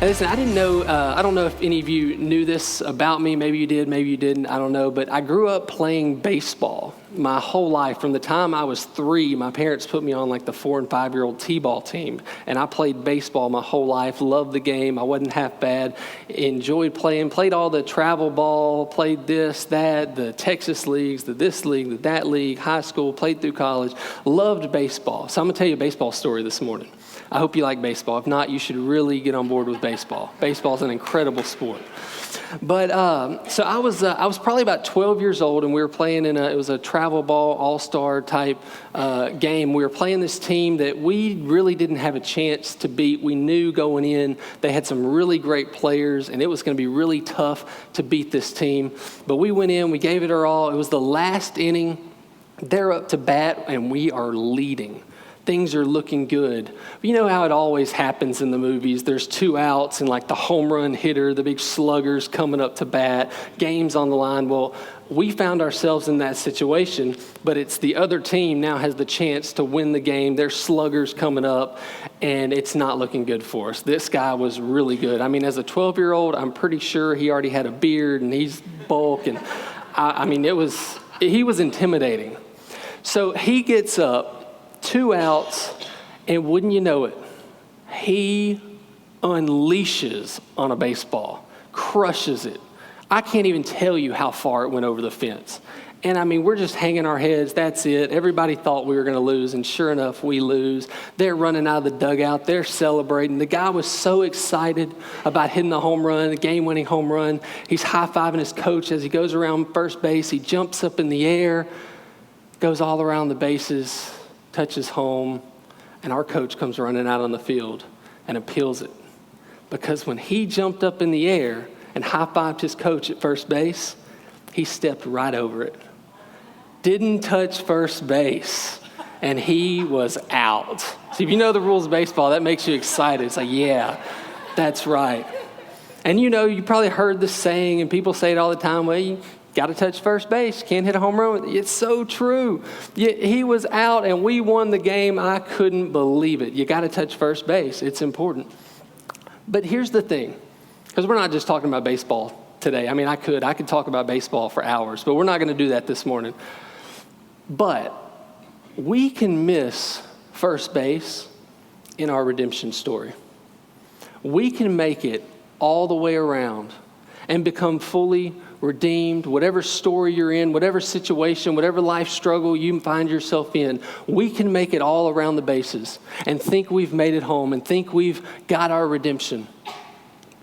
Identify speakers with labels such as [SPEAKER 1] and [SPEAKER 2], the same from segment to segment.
[SPEAKER 1] Hey, listen, I didn't know, I don't know if any of you knew this about me. Maybe you did, maybe you didn't. I don't know. But I grew up playing baseball my whole life. From the time I was 3, my parents put me on like the 4- and 5-year-old t-ball team. And I played baseball my whole life, loved the game. I wasn't half bad, enjoyed playing, played all the travel ball, played this, that, the Texas leagues, the this league, the that league, high school, played through college, loved baseball. So I'm going to tell you a baseball story this morning. I hope you like baseball. If not, you should really get on board with baseball. Baseball is an incredible sport. But so I was probably about 12 years old, and we were playing it was a travel ball all-star type game. We were playing this team that we really didn't have a chance to beat. We knew going in they had some really great players, and it was going to be really tough to beat this team. But we went in, we gave it our all. It was the last inning. They're up to bat, and we are leading. Things are looking good. But you know how it always happens in the movies. There's 2 outs and like the home run hitter, the big sluggers coming up to bat, games on the line. Well, we found ourselves in that situation, but it's the other team now has the chance to win the game. There's sluggers coming up, and it's not looking good for us. This guy was really good. I mean, as a 12-year-old, I'm pretty sure he already had a beard and he's bulk. And he was intimidating. So he gets up, 2 outs, and wouldn't you know it, he unleashes on a baseball, crushes it. I can't even tell you how far it went over the fence. And I mean, we're just hanging our heads, that's it. Everybody thought we were going to lose, and sure enough, we lose. They're running out of the dugout, they're celebrating. The guy was so excited about hitting the home run, the game-winning home run. He's high-fiving his coach as he goes around first base. He jumps up in the air, goes all around the bases, touches home, and our coach comes running out on the field and appeals it. Because when he jumped up in the air and high-fived his coach at first base, he stepped right over it. Didn't touch first base, and he was out. See, if you know the rules of baseball, that makes you excited. It's like, yeah, that's right. And you know, you probably heard the saying, and people say it all the time, well, you got to touch first base. You can't hit a home run. It's so true. He was out, and we won the game. I couldn't believe it. You got to touch first base. It's important. But here's the thing, because we're not just talking about baseball today. I mean, I could talk about baseball for hours, but we're not going to do that this morning. But we can miss first base in our redemption story. We can make it all the way around and become fully redeemed. Whatever story you're in, whatever situation, whatever life struggle you find yourself in, we can make it all around the bases and think we've made it home and think we've got our redemption.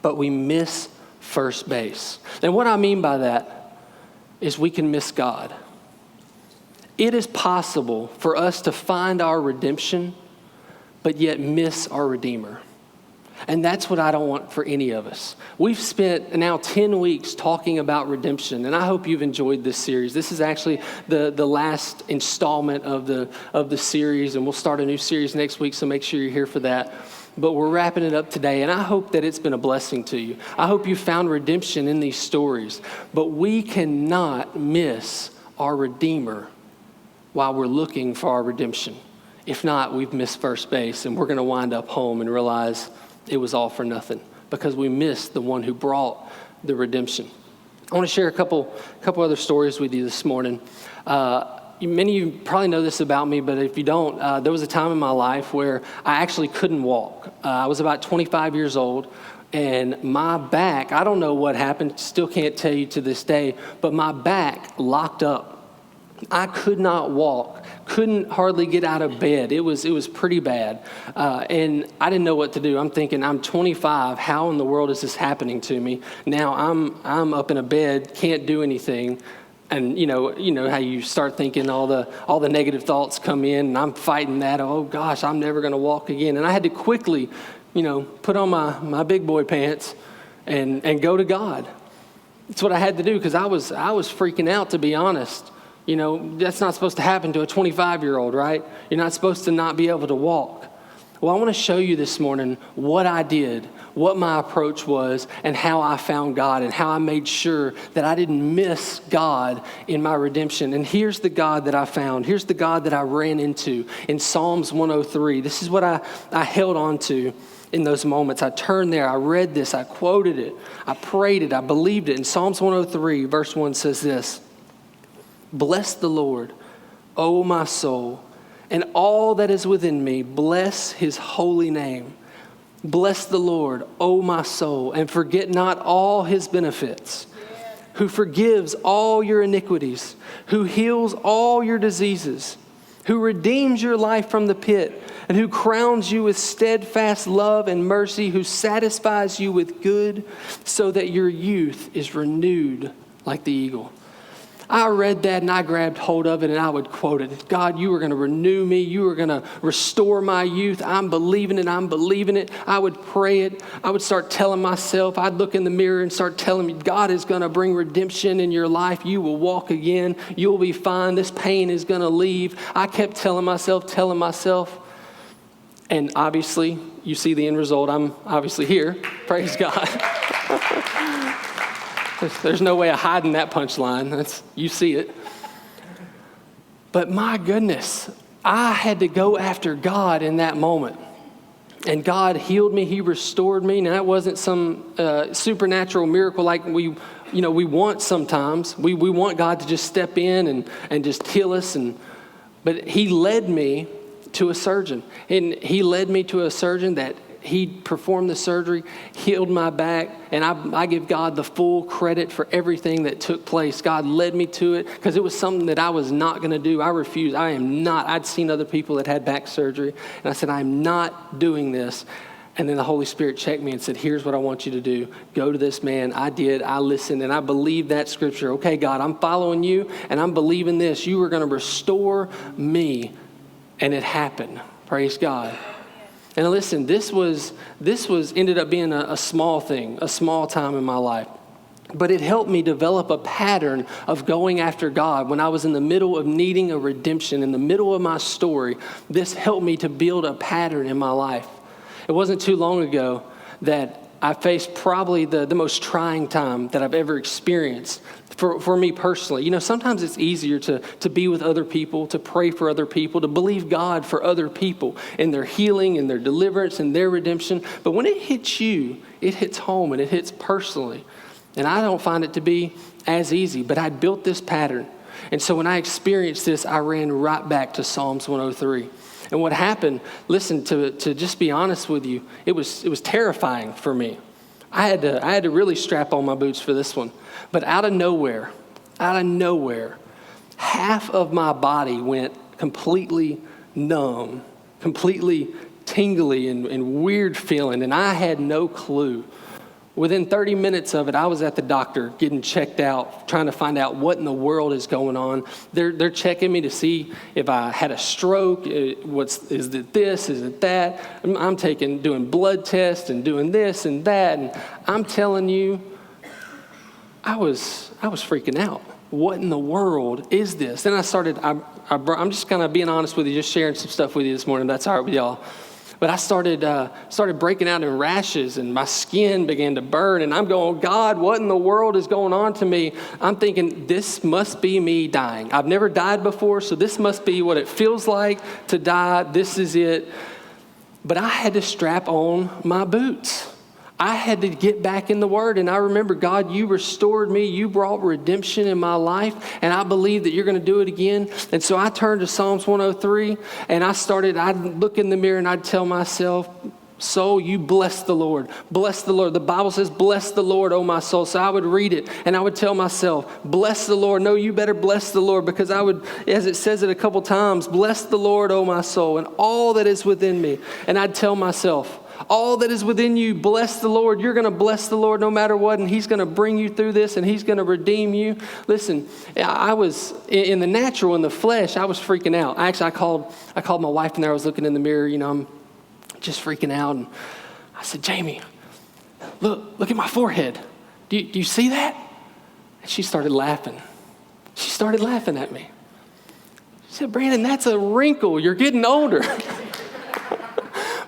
[SPEAKER 1] But we miss first base. And what I mean by that is we can miss God. It is possible for us to find our redemption, but yet miss our Redeemer. And that's what I don't want for any of us. We've spent now 10 weeks talking about redemption, and I hope you've enjoyed this series. This is actually the last installment of the series, and we'll start a new series next week, so make sure you're here for that. But we're wrapping it up today, and I hope that it's been a blessing to you. I hope you found redemption in these stories. But we cannot miss our Redeemer while we're looking for our redemption. If not, we've missed first base, and we're going to wind up home and realize it was all for nothing because we missed the one who brought the redemption. I want to share a couple other stories with you this morning. Many of you probably know this about me, but if you don't, there was a time in my life where I actually couldn't walk. I was about 25 years old, and my back, I don't know what happened, still can't tell you to this day, but my back locked up. I could not walk, couldn't hardly get out of bed. It was pretty bad. And I didn't know what to do. I'm thinking, I'm 25. How in the world is this happening to me? Now I'm up in a bed, can't do anything. And you know how you start thinking all the negative thoughts come in, and I'm fighting that. Oh gosh, I'm never going to walk again. And I had to quickly, put on my big boy pants and go to God. That's what I had to do because I was freaking out, to be honest. That's not supposed to happen to a 25-year-old, right? You're not supposed to not be able to walk. Well, I want to show you this morning what I did, what my approach was, and how I found God, and how I made sure that I didn't miss God in my redemption. And here's the God that I found. Here's the God that I ran into in Psalms 103. This is what I held on to in those moments. I turned there, I read this, I quoted it, I prayed it, I believed it. And Psalms 103, verse 1 says this: "Bless the Lord, O my soul, and all that is within me, bless his holy name. Bless the Lord, O my soul, and forget not all his benefits, who forgives all your iniquities, who heals all your diseases, who redeems your life from the pit, and who crowns you with steadfast love and mercy, who satisfies you with good, so that your youth is renewed like the eagle." I read that and I grabbed hold of it and I would quote it. God, you are going to renew me. You are going to restore my youth. I'm believing it. I'm believing it. I would pray it. I would start telling myself, I'd look in the mirror and start telling me, God is going to bring redemption in your life. You will walk again. You'll be fine. This pain is going to leave. I kept telling myself. And obviously, you see the end result. I'm obviously here. Praise God. There's no way of hiding that punchline. You see it. But my goodness, I had to go after God in that moment. And God healed me. He restored me. Now, that wasn't some supernatural miracle like we want sometimes. We want God to just step in and just heal us. But he led me to a surgeon. And he led me to a surgeon that he performed the surgery, healed my back, and I give God the full credit for everything that took place. God led me to it because it was something that I was not going to do. I refused. I am not. I'd seen other people that had back surgery, and I said, I'm not doing this. And then the Holy Spirit checked me and said, here's what I want you to do. Go to this man. I did. I listened, and I believed that scripture. Okay, God, I'm following you, and I'm believing this. You are going to restore me. And it happened. Praise God. And listen, this ended up being a small thing, a small time in my life. But it helped me develop a pattern of going after God. When I was in the middle of needing a redemption, in the middle of my story, this helped me to build a pattern in my life. It wasn't too long ago that I faced probably the most trying time that I've ever experienced for me personally. You know, sometimes it's easier to be with other people, to pray for other people, to believe God for other people in their healing and their deliverance and their redemption. But when it hits you, it hits home and it hits personally. And I don't find it to be as easy, but I built this pattern. And so when I experienced this, I ran right back to Psalms 103. And what happened, listen, to just be honest with you, it was terrifying for me. I had to really strap on my boots for this one. But out of nowhere, half of my body went completely numb, completely tingly and weird feeling, and I had no clue. Within 30 minutes of it, I was at the doctor getting checked out, trying to find out what in the world is going on. They're checking me to see if I had a stroke. Is it this? Is it that? I'm doing blood tests and doing this and that. And I'm telling you, I was freaking out. What in the world is this? Then I'm just kind of being honest with you, just sharing some stuff with you this morning. That's all right with y'all. But I started breaking out in rashes and my skin began to burn. And I'm going, God, what in the world is going on to me? I'm thinking, this must be me dying. I've never died before, so this must be what it feels like to die. This is it. But I had to strap on my boots. I had to get back in the Word. And I remember, God, you restored me. You brought redemption in my life. And I believe that you're going to do it again. And so I turned to Psalms 103 and I'd look in the mirror and I'd tell myself, soul, you bless the Lord. Bless the Lord. The Bible says, bless the Lord, oh my soul. So I would read it and I would tell myself, bless the Lord. No, you better bless the Lord, because I would, as it says it a couple times, bless the Lord, oh my soul, and all that is within me. And I'd tell myself, all that is within you, bless the Lord. You're going to bless the Lord no matter what, and he's going to bring you through this, and he's going to redeem you. Listen, I was in the natural, in the flesh, I was freaking out. Actually, I called my wife in there. I was looking in the mirror, I'm just freaking out, and I said, Jamie, look at my forehead. Do you see that? And she started laughing. She started laughing at me. She said, Brandon, that's a wrinkle. You're getting older.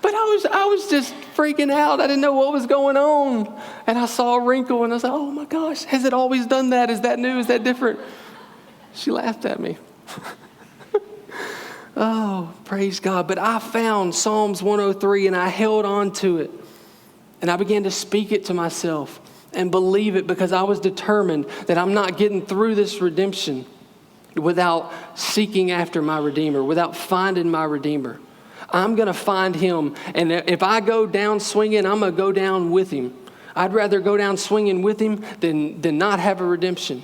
[SPEAKER 1] But I was just freaking out. I didn't know what was going on. And I saw a wrinkle and I was like, oh my gosh, has it always done that? Is that new? Is that different? She laughed at me. Oh, praise God. But I found Psalms 103 and I held on to it. And I began to speak it to myself and believe it because I was determined that I'm not getting through this redemption without seeking after my Redeemer, without finding my Redeemer. I'm going to find him. And if I go down swinging, I'm going to go down with him. I'd rather go down swinging with him than not have a redemption,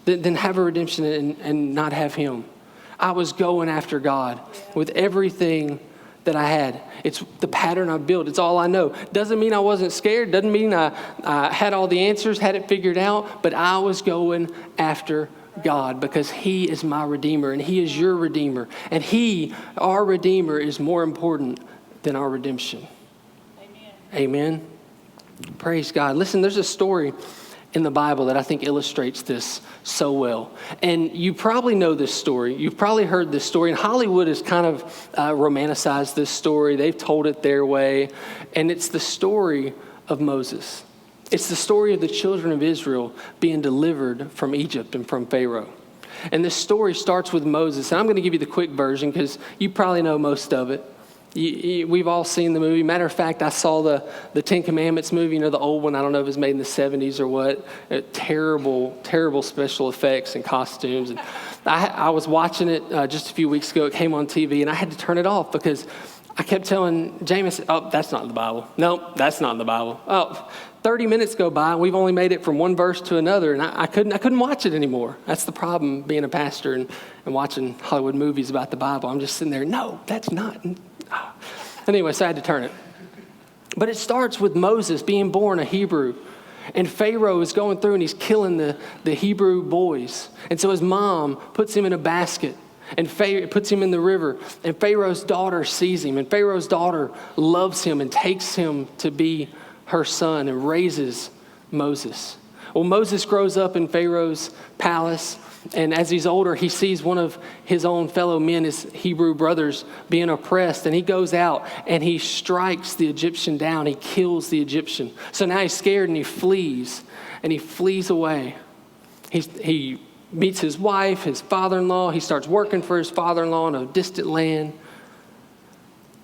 [SPEAKER 1] than have a redemption and not have him. I was going after God with everything that I had. It's the pattern I built. It's all I know. Doesn't mean I wasn't scared. Doesn't mean I had all the answers, had it figured out. But I was going after God because he is my Redeemer and he is your Redeemer. And he, our Redeemer, is more important than our redemption. Amen. Praise God. Listen, there's a story in the Bible that I think illustrates this so well. And you probably know this story. You've probably heard this story. And Hollywood has kind of romanticized this story. They've told it their way. And it's the story of Moses. It's the story of the children of Israel being delivered from Egypt and from Pharaoh. And this story starts with Moses. And I'm going to give you the quick version because you probably know most of it. We've all seen the movie. Matter of fact, I saw the Ten Commandments movie, the old one. I don't know if it was made in the 70s or what. Terrible, terrible special effects and costumes. And I was watching it just a few weeks ago. It came on TV, and I had to turn it off because I kept telling James, oh, that's not in the Bible. No, that's not in the Bible. Oh, 30 minutes go by, and we've only made it from one verse to another, and I couldn't watch it anymore. That's the problem being a pastor and watching Hollywood movies about the Bible. I'm just sitting there, no, that's not. Anyway, so I had to turn it. But it starts with Moses being born a Hebrew. And Pharaoh is going through and he's killing the Hebrew boys. And so his mom puts him in a basket and puts him in the river. And Pharaoh's daughter sees him. And Pharaoh's daughter loves him and takes him to be her son and raises Moses. Well, Moses grows up in Pharaoh's palace. And as he's older, he sees one of his own fellow men, his Hebrew brothers, being oppressed. And he goes out and he strikes the Egyptian down. He kills the Egyptian. So now he's scared and he flees. And he flees away. He meets his wife, his father-in-law. He starts working for his father-in-law in a distant land.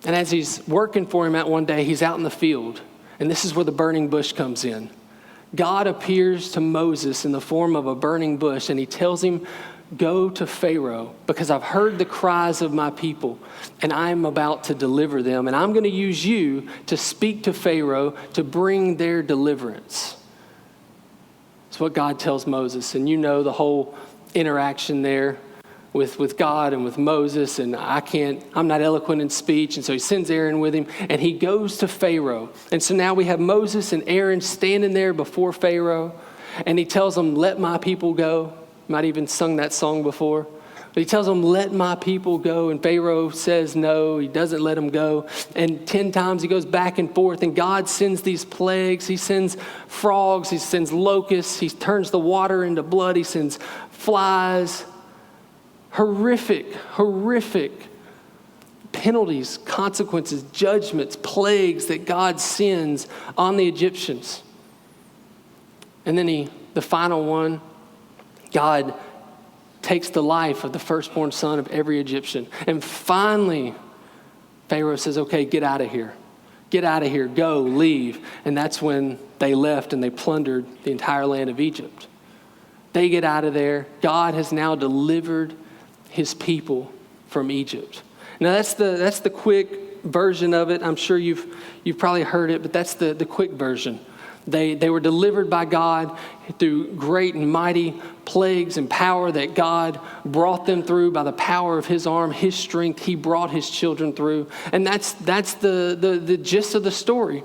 [SPEAKER 1] And as he's working for him one day, he's out in the field. And this is where the burning bush comes in. God appears to Moses in the form of a burning bush, and he tells him, go to Pharaoh because I've heard the cries of my people, and I'm about to deliver them, and I'm going to use you to speak to Pharaoh to bring their deliverance. It's what God tells Moses, and you know the whole interaction there with God and with Moses, and I'm not eloquent in speech, and so he sends Aaron with him, and he goes to Pharaoh. And so now we have Moses and Aaron standing there before Pharaoh, and he tells them, let my people go. Might even sung that song before. But he tells them, let my people go, and Pharaoh says no, he doesn't let them go. And 10 times he goes back and forth, and God sends these plagues. He sends frogs, he sends locusts, he turns the water into blood, he sends flies. Horrific penalties, consequences, judgments, plagues that God sends on the Egyptians. And then the final one, God takes the life of the firstborn son of every Egyptian. And finally, Pharaoh says, okay, get out of here. Get out of here, go, leave. And that's when they left and they plundered the entire land of Egypt. They get out of there. God has now delivered his people from Egypt. Now that's the quick version of it. I'm sure you've probably heard it, but that's the quick version. They were delivered by God through great and mighty plagues and power that God brought them through by the power of his arm, his strength. He brought his children through. And that's the gist of the story.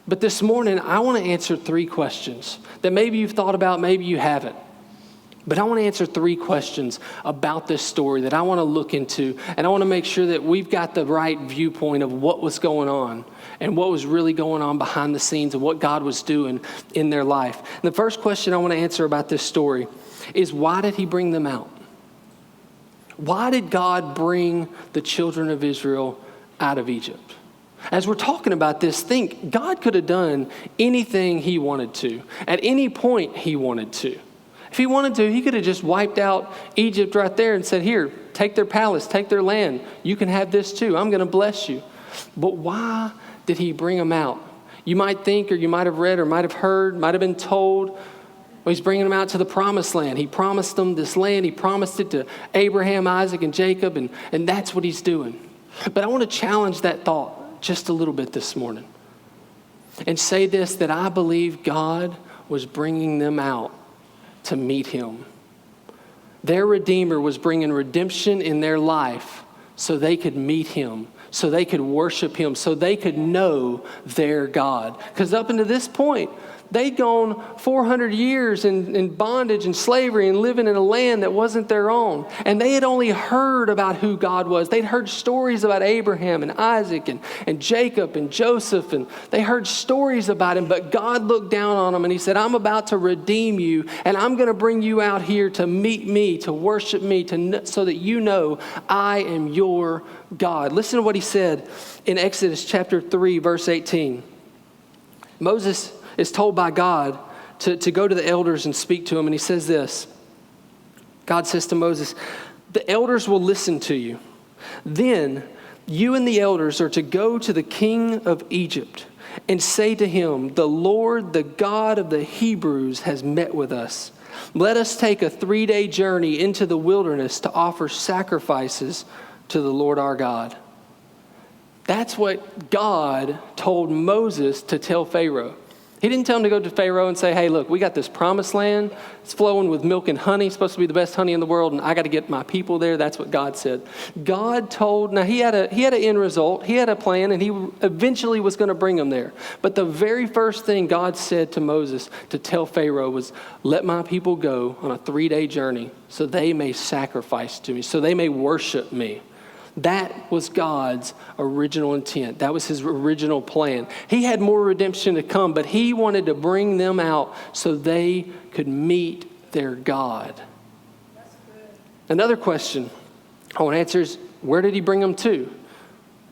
[SPEAKER 1] But this morning, I want to answer 3 questions that maybe you've thought about, maybe you haven't. But I want to answer 3 questions about this story that I want to look into. And I want to make sure that we've got the right viewpoint of what was going on and what was really going on behind the scenes and what God was doing in their life. And the first question I want to answer about this story is, why did he bring them out? Why did God bring the children of Israel out of Egypt? As we're talking about this, think God could have done anything he wanted to, at any point he wanted to. If he wanted to, he could have just wiped out Egypt right there and said, here, Take their palace, take their land. You can have this too. I'm going to bless you. But why did he bring them out? You might think, or you might have read, or might have heard, might have been told, well, he's bringing them out to the promised land. He promised them this land. He promised it to Abraham, Isaac, and Jacob, and that's what he's doing. But I want to challenge that thought just a little bit this morning and say this, that I believe God was bringing them out to meet him. Their Redeemer was bringing redemption in their life so they could meet him, so they could worship him, so they could know their God. Because up until this point, they'd gone 400 years in bondage and slavery and living in a land that wasn't their own. And they had only heard about who God was. They'd heard stories about Abraham and Isaac and Jacob and Joseph. And they heard stories about him. But God looked down on them and he said, I'm about to redeem you. And I'm going to bring you out here to meet me, to worship me, so that you know I am your God. Listen to what he said in Exodus chapter 3, verse 18. Moses is told by God to go to the elders and speak to him. And he says this. God says to Moses, the elders will listen to you. Then you and the elders are to go to the king of Egypt and say to him, the Lord, the God of the Hebrews, has met with us. Let us take a 3-day journey into the wilderness to offer sacrifices to the Lord our God. That's what God told Moses to tell Pharaoh. He didn't tell him to go to Pharaoh and say, hey, look, we got this promised land. It's flowing with milk and honey. It's supposed to be the best honey in the world, and I got to get my people there. That's what God said. God told, now he had an end result. He had a plan, and he eventually was going to bring them there. But the very first thing God said to Moses to tell Pharaoh was, let my people go on a 3-day journey so they may sacrifice to me, so they may worship me. That was God's original intent. That was his original plan. He had more redemption to come, but he wanted to bring them out so they could meet their God. That's good. Another question I want to answer is, where did he bring them to?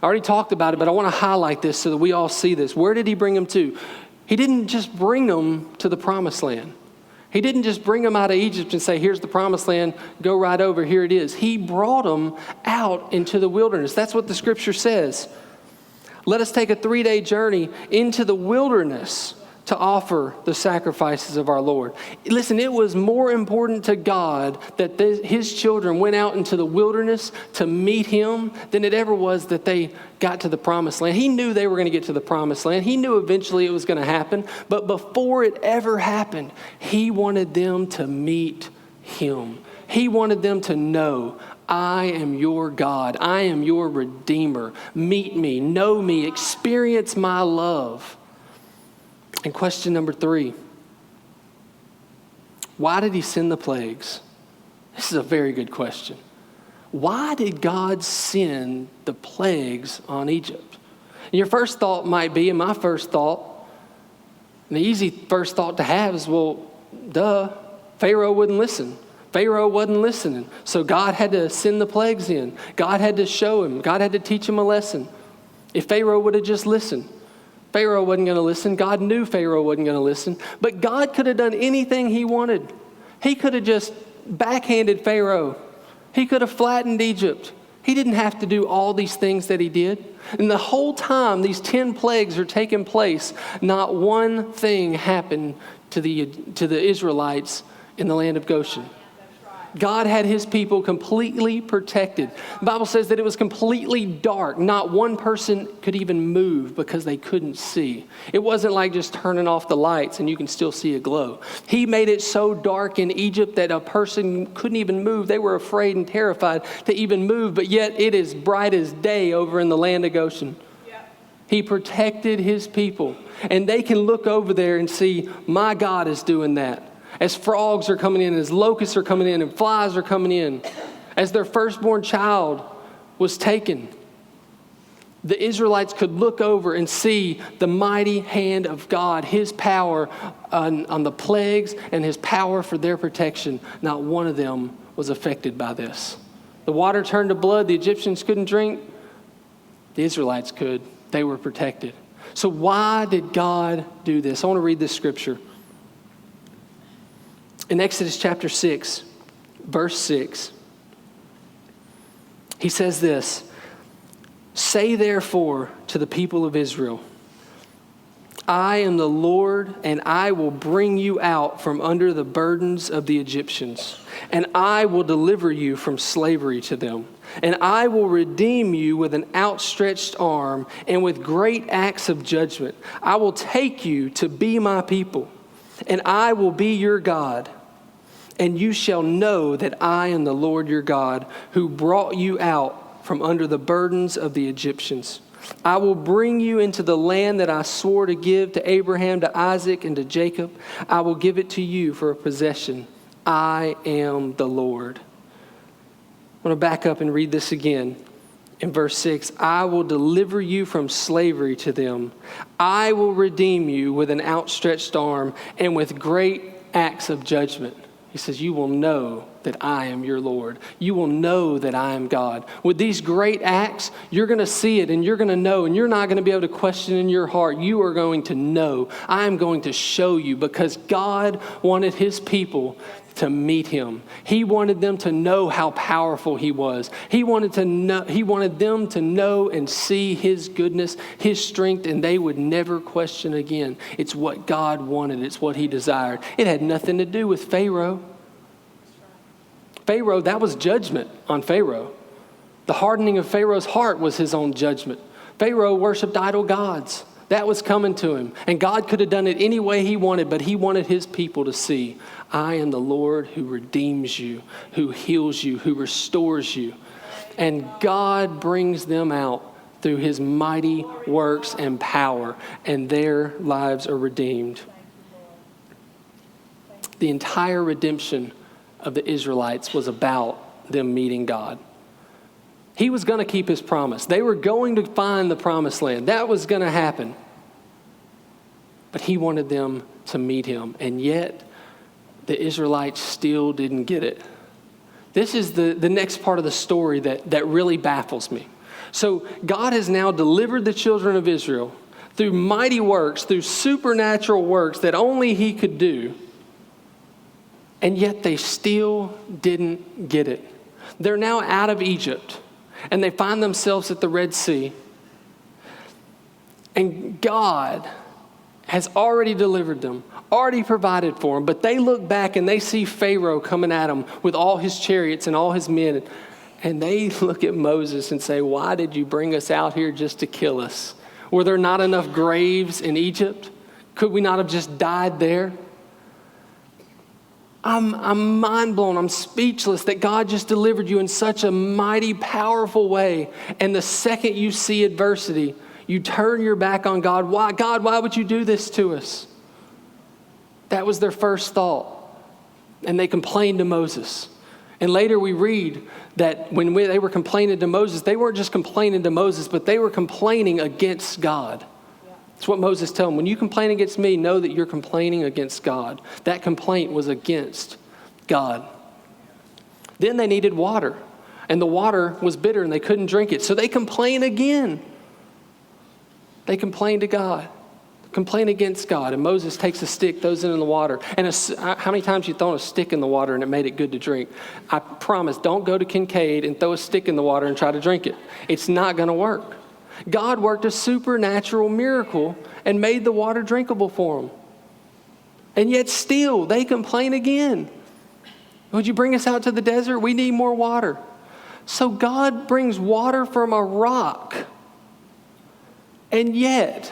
[SPEAKER 1] I already talked about it, but I want to highlight this so that we all see this. Where did he bring them to? He didn't just bring them to the promised land. He didn't just bring them out of Egypt and say, here's the promised land, go right over, here it is. He brought them out into the wilderness. That's what the scripture says. Let us take a 3-day journey into the wilderness to offer the sacrifices of our Lord. Listen, it was more important to God that his children went out into the wilderness to meet him than it ever was that they got to the promised land. He knew they were going to get to the promised land. He knew eventually it was going to happen. But before it ever happened, he wanted them to meet him. He wanted them to know, I am your God. I am your Redeemer. Meet me, know me, experience my love. And question number 3, why did he send the plagues? This is a very good question. Why did God send the plagues on Egypt? And your first thought might be, and my first thought, and the easy first thought to have is, well, duh, Pharaoh wouldn't listen. Pharaoh wasn't listening. So God had to send the plagues in. God had to show him. God had to teach him a lesson. If Pharaoh would have just listened, Pharaoh wasn't going to listen. God knew Pharaoh wasn't going to listen. But God could have done anything he wanted. He could have just backhanded Pharaoh. He could have flattened Egypt. He didn't have to do all these things that he did. And the whole time these 10 plagues are taking place, not one thing happened to the Israelites in the land of Goshen. God had his people completely protected. The Bible says that it was completely dark. Not one person could even move because they couldn't see. It wasn't like just turning off the lights and you can still see a glow. He made it so dark in Egypt that a person couldn't even move. They were afraid and terrified to even move, but yet it is bright as day over in the land of Goshen. He protected his people, and they can look over there and see, my God is doing that. As frogs are coming in, as locusts are coming in, and flies are coming in, as their firstborn child was taken, the Israelites could look over and see the mighty hand of God, his power on the plagues and his power for their protection. Not one of them was affected by this. The water turned to blood. The Egyptians couldn't drink. The Israelites could. They were protected. So why did God do this? I want to read this scripture. In Exodus chapter 6, verse 6, He says this, "Say therefore to the people of Israel, I am the Lord, and I will bring you out from under the burdens of the Egyptians, and I will deliver you from slavery to them. And I will redeem you with an outstretched arm and with great acts of judgment. I will take you to be my people, and I will be your God. And you shall know that I am the Lord your God, who brought you out from under the burdens of the Egyptians. I will bring you into the land that I swore to give to Abraham, to Isaac, and to Jacob. I will give it to you for a possession. I am the Lord." I'm going to back up and read this again. In verse 6, "I will deliver you from slavery to them. I will redeem you with an outstretched arm and with great acts of judgment." He says, you will know that I am your Lord. You will know that I am God. With these great acts, you're going to see it and you're going to know, and you're not going to be able to question in your heart. You are going to know. I am going to show you, because God wanted his people to meet him. He wanted them to know how powerful he was. He wanted them to know and see his goodness, his strength, and they would never question again. It's what God wanted. It's what he desired. It had nothing to do with Pharaoh. Pharaoh, that was judgment on Pharaoh. The hardening of Pharaoh's heart was his own judgment. Pharaoh worshiped idol gods. That was coming to him. And God could have done it any way he wanted, but he wanted his people to see, I am the Lord who redeems you, who heals you, who restores you. And God brings them out through his mighty works and power, and their lives are redeemed. The entire redemption of the Israelites was about them meeting God. He was going to keep his promise. They were going to find the promised land. That was going to happen. But he wanted them to meet him. And yet, the Israelites still didn't get it. This is the next part of the story that really baffles me. So God has now delivered the children of Israel through mighty works, through supernatural works that only he could do. And yet they still didn't get it. They're now out of Egypt, and they find themselves at the Red Sea. And God has already delivered them, already provided for them, but they look back and they see Pharaoh coming at them with all his chariots and all his men. And they look at Moses and say, why did you bring us out here just to kill us? Were there not enough graves in Egypt? Could we not have just died there? I'm mind blown. I'm speechless that God just delivered you in such a mighty, powerful way. And the second you see adversity, you turn your back on God. Why, God, why would you do this to us? That was their first thought. And they complained to Moses. And later we read that when they were complaining to Moses, they weren't just complaining to Moses, but they were complaining against God. That's what Moses told them. When you complain against me, know that you're complaining against God. That complaint was against God. Then they needed water, and the water was bitter and they couldn't drink it. So they complained again. They complained to God, complained against God. And Moses takes a stick, throws it in the water. And how many times you thrown a stick in the water and it made it good to drink? I promise, don't go to Kincaid and throw a stick in the water and try to drink it. It's not going to work. God worked a supernatural miracle and made the water drinkable for them. And yet still, they complain again. Would you bring us out to the desert? We need more water. So God brings water from a rock. And yet,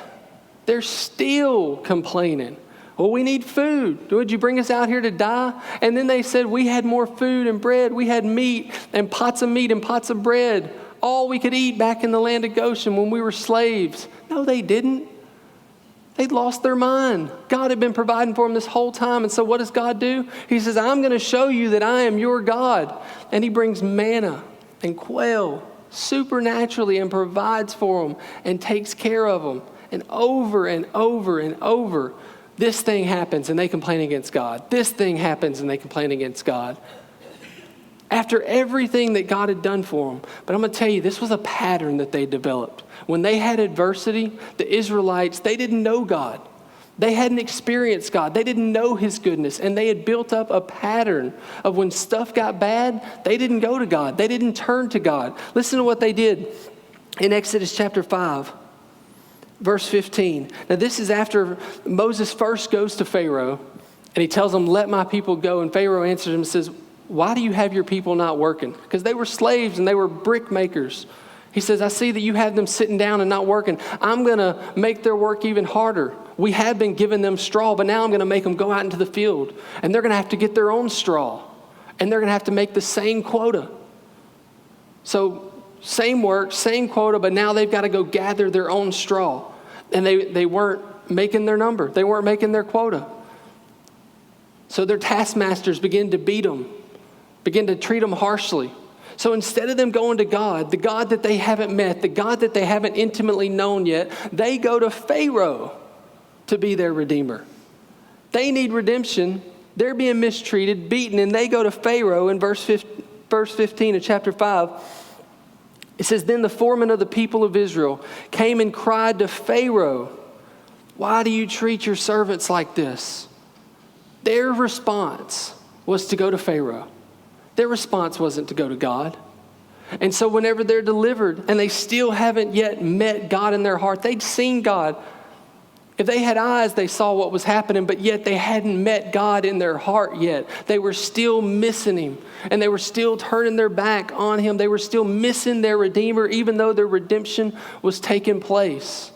[SPEAKER 1] they're still complaining. Well, we need food. Would you bring us out here to die? And then they said, we had more food and bread. We had meat and pots of bread. All we could eat back in the land of Goshen when we were slaves. No, they didn't. They'd lost their mind. God had been providing for them this whole time. And so what does God do? He says, I'm going to show you that I am your God. And he brings manna and quail supernaturally and provides for them and takes care of them. And over and over and over, this thing happens and they complain against God. This thing happens and they complain against God. After everything that God had done for them. But I'm going to tell you, this was a pattern that they developed. When they had adversity, the Israelites, they didn't know God. They hadn't experienced God. They didn't know his goodness. And they had built up a pattern of when stuff got bad, they didn't go to God. They didn't turn to God. Listen to what they did in Exodus chapter 5, verse 15. Now this is after Moses first goes to Pharaoh and he tells him, let my people go. And Pharaoh answers him and says, why do you have your people not working? Because they were slaves and they were brick makers. He says, I see that you have them sitting down and not working. I'm going to make their work even harder. We have been giving them straw, but now I'm going to make them go out into the field. And they're going to have to get their own straw. And they're going to have to make the same quota. So same work, same quota, but now they've got to go gather their own straw. And they weren't making their number. They weren't making their quota. So their taskmasters begin to beat them, begin to treat them harshly. So instead of them going to God, the God that they haven't met, the God that they haven't intimately known yet, they go to Pharaoh to be their redeemer. They need redemption. They're being mistreated, beaten, and they go to Pharaoh in verse 15 of chapter 5. It says, then the foreman of the people of Israel came and cried to Pharaoh, why do you treat your servants like this? Their response was to go to Pharaoh. Their response wasn't to go to God. And so whenever they're delivered and they still haven't yet met God in their heart, they'd seen God. If they had eyes, they saw what was happening, but yet they hadn't met God in their heart yet. They were still missing him, and they were still turning their back on him. They were still missing their Redeemer, even though their redemption was taking place.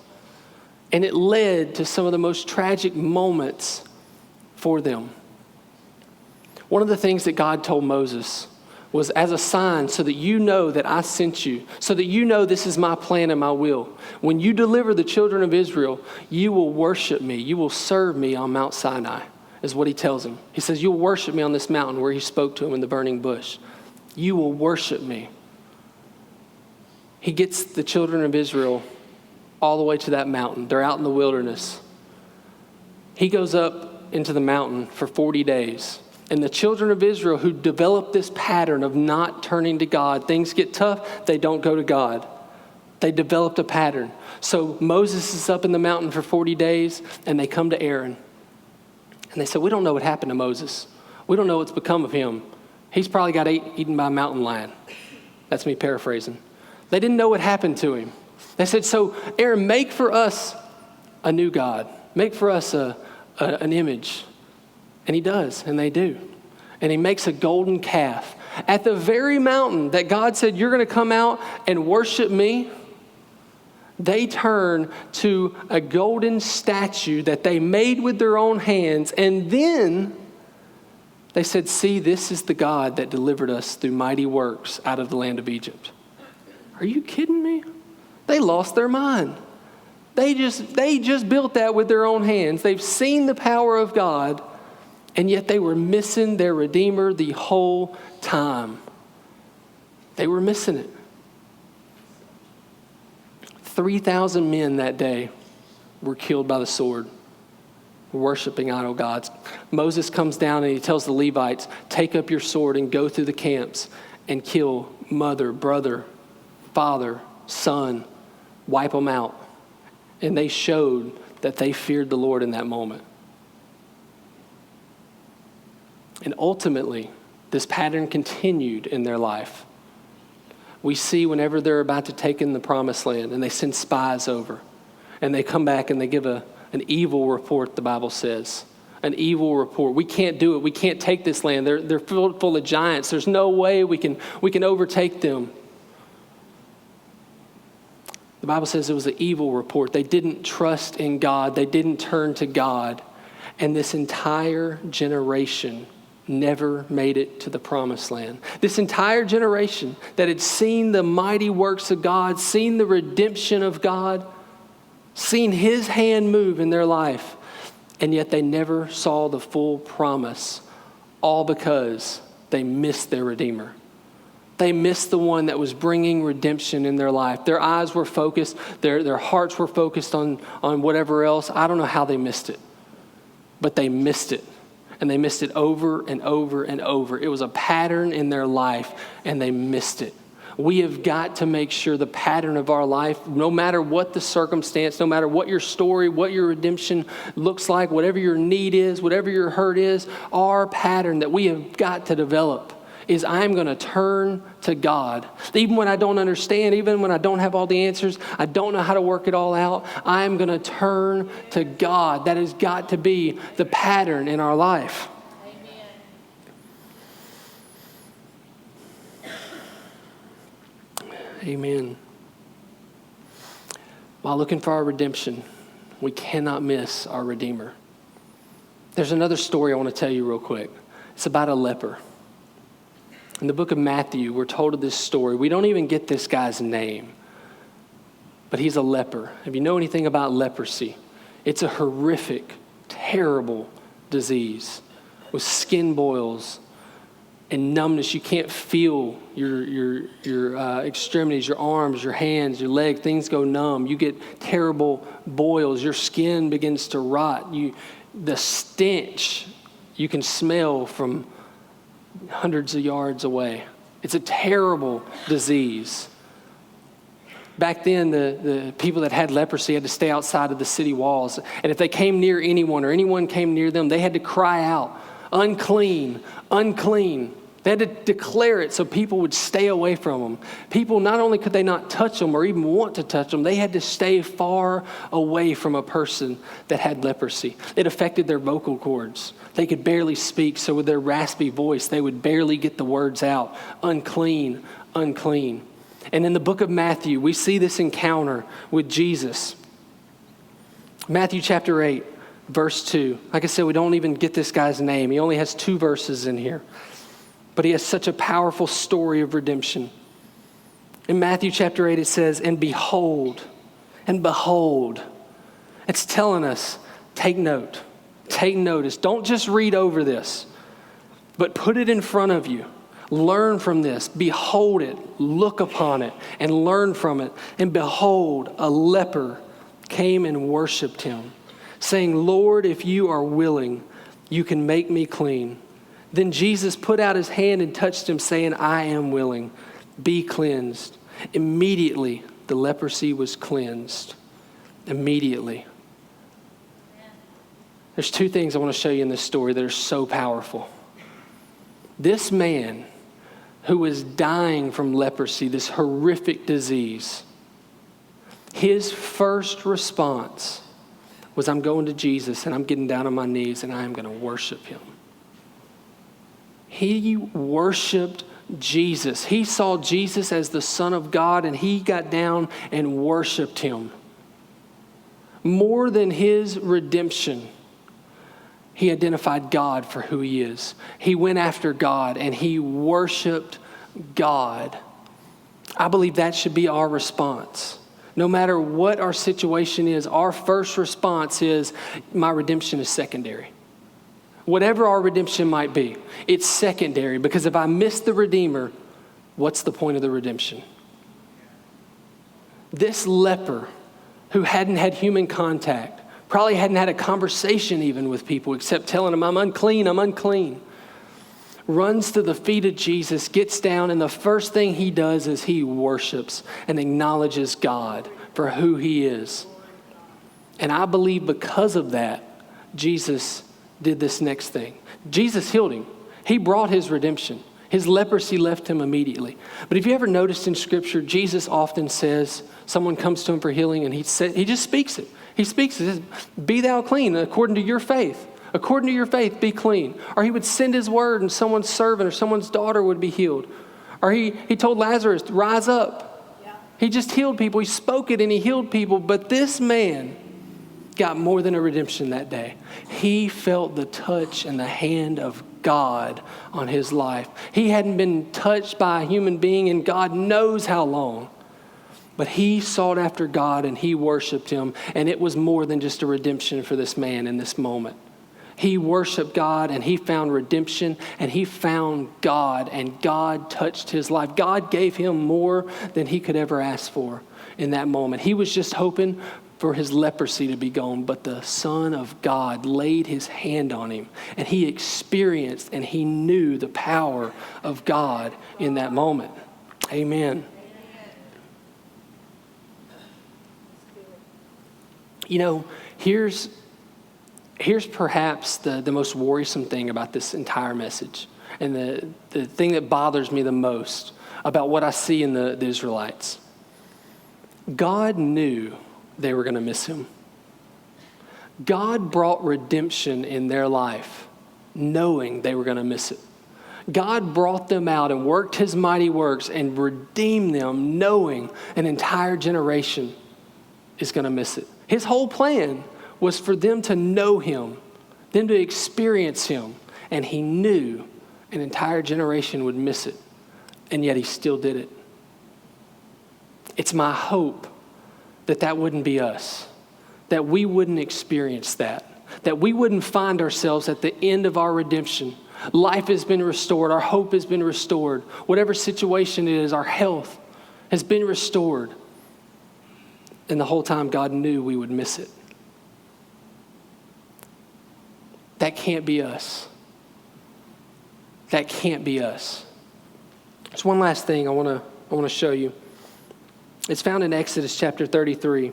[SPEAKER 1] And it led to some of the most tragic moments for them. One of the things that God told Moses was, as a sign so that you know that I sent you, so that you know this is my plan and my will. When you deliver the children of Israel, you will worship me. You will serve me on Mount Sinai, is what he tells him. He says, you'll worship me on this mountain where he spoke to him in the burning bush. You will worship me. He gets the children of Israel all the way to that mountain. They're out in the wilderness. He goes up into the mountain for 40 days. And the children of Israel who developed this pattern of not turning to God, things get tough, they don't go to God. They developed a pattern. So Moses is up in the mountain for 40 days, and they come to Aaron. And they said, we don't know what happened to Moses. We don't know what's become of him. He's probably got eaten by a mountain lion. That's me paraphrasing. They didn't know what happened to him. They said, so Aaron, make for us a new God. Make for us an image. And he does, and they do. And he makes a golden calf. At the very mountain that God said, you're going to come out and worship me, they turn to a golden statue that they made with their own hands. And then they said, see, this is the God that delivered us through mighty works out of the land of Egypt. Are you kidding me? They lost their mind. They just built that with their own hands. They've seen the power of God, and yet they were missing their Redeemer the whole time. They were missing it. 3,000 men that day were killed by the sword, worshiping idol gods. Moses comes down and he tells the Levites, take up your sword and go through the camps and kill mother, brother, father, son, wipe them out. And they showed that they feared the Lord in that moment. And ultimately, this pattern continued in their life. We see whenever they're about to take in the promised land and they send spies over and they come back and they give an evil report, the Bible says. An evil report. We can't do it. We can't take this land. They're full of giants. There's no way we can overtake them. The Bible says it was an evil report. They didn't trust in God. They didn't turn to God. And this entire generation never made it to the promised land. This entire generation that had seen the mighty works of God, seen the redemption of God, seen his hand move in their life, and yet they never saw the full promise, all because they missed their Redeemer. They missed the one that was bringing redemption in their life. Their eyes were focused, their hearts were focused on whatever else. I don't know how they missed it, but they missed it. And they missed it over and over and over. It was a pattern in their life, and they missed it. We have got to make sure the pattern of our life, no matter what the circumstance, no matter what your story, what your redemption looks like, whatever your need is, whatever your hurt is, our pattern that we have got to develop is I'm going to turn to God. Even when I don't understand, even when I don't have all the answers, I don't know how to work it all out, I'm going to turn to God. That has got to be the pattern in our life. Amen. While looking for our redemption, we cannot miss our Redeemer. There's another story I want to tell you real quick. It's about a leper. In the book of Matthew, we're told of this story. We don't even get this guy's name, but he's a leper. If you know anything about leprosy, it's a horrific, terrible disease with skin boils and numbness. You can't feel your extremities, your arms, your hands, your legs. Things go numb. You get terrible boils. Your skin begins to rot. The stench you can smell from hundreds of yards away. It's a terrible disease. Back then, the people that had leprosy had to stay outside of the city walls. And if they came near anyone or anyone came near them, they had to cry out, unclean, unclean. They had to declare it so people would stay away from them. People, not only could they not touch them or even want to touch them, they had to stay far away from a person that had leprosy. It affected their vocal cords. They could barely speak, so with their raspy voice, they would barely get the words out. Unclean, unclean. And in the book of Matthew, we see this encounter with Jesus. Matthew chapter 8, verse 2. Like I said, we don't even get this guy's name. He only has 2 verses in here. But he has such a powerful story of redemption. In Matthew chapter 8, it says, and behold. It's telling us, take note, take notice. Don't just read over this, but put it in front of you. Learn from this. Behold it. Look upon it and learn from it. And behold, a leper came and worshiped him, saying, Lord, if you are willing, you can make me clean. Then Jesus put out his hand and touched him, saying, I am willing. Be cleansed. Immediately, the leprosy was cleansed. Immediately. There's 2 things I want to show you in this story that are so powerful. This man who was dying from leprosy, this horrific disease, his first response was, I'm going to Jesus and I'm getting down on my knees and I am going to worship him. He worshiped Jesus. He saw Jesus as the Son of God and he got down and worshiped him. More than his redemption, he identified God for who he is. He went after God and he worshiped God. I believe that should be our response. No matter what our situation is, our first response is, my redemption is secondary. Whatever our redemption might be, it's secondary, because if I miss the Redeemer, what's the point of the redemption? This leper who hadn't had human contact, probably hadn't had a conversation even with people except telling them, I'm unclean, runs to the feet of Jesus, gets down, and the first thing he does is he worships and acknowledges God for who he is. And I believe because of that, Jesus did this next thing. Jesus healed him. He brought his redemption. His leprosy left him immediately. But have you ever noticed in Scripture, Jesus often says, someone comes to him for healing and he just speaks it. He speaks it. He says, be thou clean according to your faith. According to your faith, be clean. Or he would send his word and someone's servant or someone's daughter would be healed. Or he told Lazarus, rise up. Yeah. He just healed people. He spoke it and he healed people. But this man got more than a redemption that day. He felt the touch and the hand of God on his life. He hadn't been touched by a human being in God knows how long. But he sought after God and he worshiped him. And it was more than just a redemption for this man in this moment. He worshiped God and he found redemption and he found God and God touched his life. God gave him more than he could ever ask for in that moment. He was just hoping for his leprosy to be gone, but the Son of God laid his hand on him and he experienced and he knew the power of God in that moment. Amen. You know, here's perhaps the most worrisome thing about this entire message, and the thing that bothers me the most about what I see in the Israelites. God knew they were going to miss him. God brought redemption in their life knowing they were going to miss it. God brought them out and worked his mighty works and redeemed them knowing an entire generation is going to miss it. His whole plan was for them to know him, them to experience him, and he knew an entire generation would miss it, and yet he still did it. It's my hope that wouldn't be us, that we wouldn't experience that we wouldn't find ourselves at the end of our redemption. Life has been restored. Our hope has been restored. Whatever situation it is, our health has been restored. And the whole time God knew we would miss it. That can't be us. That can't be us. There's one last thing I want to show you. It's found in Exodus chapter 33.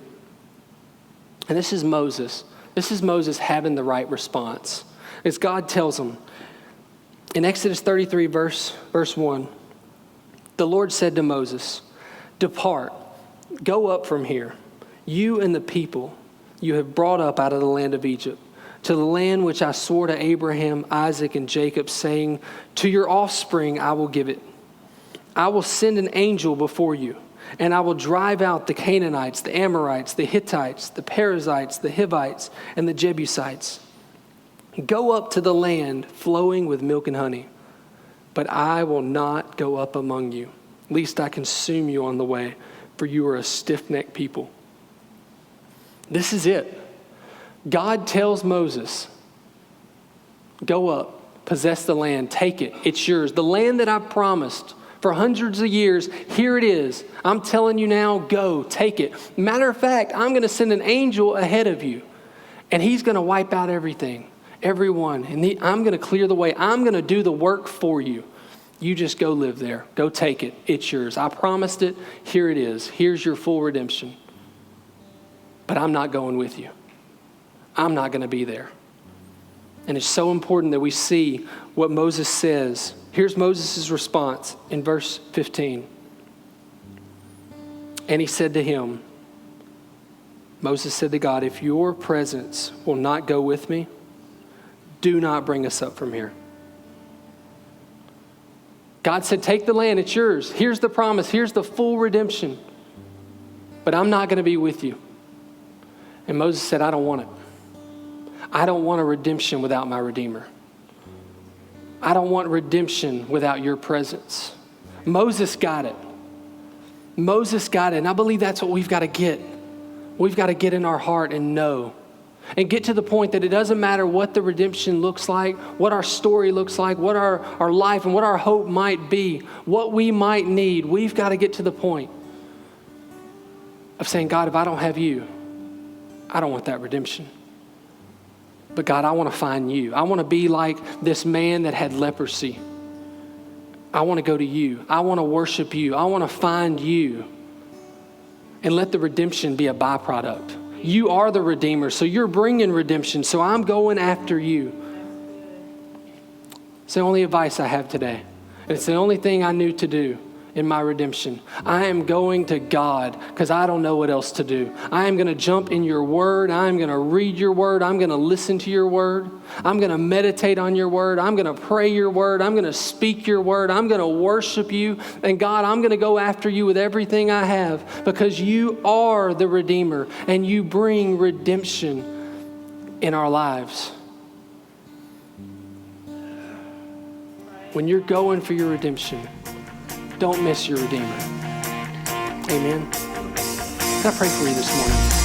[SPEAKER 1] And this is Moses. This is Moses having the right response. As God tells him, in Exodus 33, verse 1, the Lord said to Moses, "Depart, go up from here, you and the people you have brought up out of the land of Egypt, to the land which I swore to Abraham, Isaac, and Jacob, saying, to your offspring I will give it. I will send an angel before you, and I will drive out the Canaanites, the Amorites, the Hittites, the Perizzites, the Hivites, and the Jebusites. Go up to the land flowing with milk and honey, but I will not go up among you, lest I consume you on the way, for you are a stiff-necked people." This is it. God tells Moses, go up, possess the land, take it, it's yours. The land that I promised for hundreds of years, here it is. I'm telling you now, go, take it. Matter of fact, I'm going to send an angel ahead of you, and he's going to wipe out everything, everyone. And I'm going to clear the way. I'm going to do the work for you. You just go live there. Go take it. It's yours. I promised it. Here it is. Here's your full redemption. But I'm not going with you. I'm not going to be there. And it's so important that we see what Moses says. Here's Moses' response in verse 15. And he said to him, Moses said to God, "If your presence will not go with me, do not bring us up from here." God said, take the land, it's yours. Here's the promise, here's the full redemption. But I'm not going to be with you. And Moses said, I don't want it. I don't want a redemption without my Redeemer. I don't want redemption without your presence. Moses got it. Moses got it. And I believe that's what we've got to get. We've got to get in our heart and know. And get to the point that it doesn't matter what the redemption looks like, what our story looks like, what our life and what our hope might be, what we might need. We've got to get to the point of saying, God, if I don't have you, I don't want that redemption. But God, I want to find you. I want to be like this man that had leprosy. I want to go to you. I want to worship you. I want to find you. And let the redemption be a byproduct. You are the Redeemer, so you're bringing redemption, so I'm going after you. It's the only advice I have today. And it's the only thing I knew to do in my redemption. I am going to God because I don't know what else to do. I am going to jump in your word. I'm going to read your word. I'm going to listen to your word. I'm going to meditate on your word. I'm going to pray your word. I'm going to speak your word. I'm going to worship you. And God, I'm going to go after you with everything I have because you are the Redeemer and you bring redemption in our lives. When you're going for your redemption, don't miss your Redeemer. Amen. Can I pray for you this morning?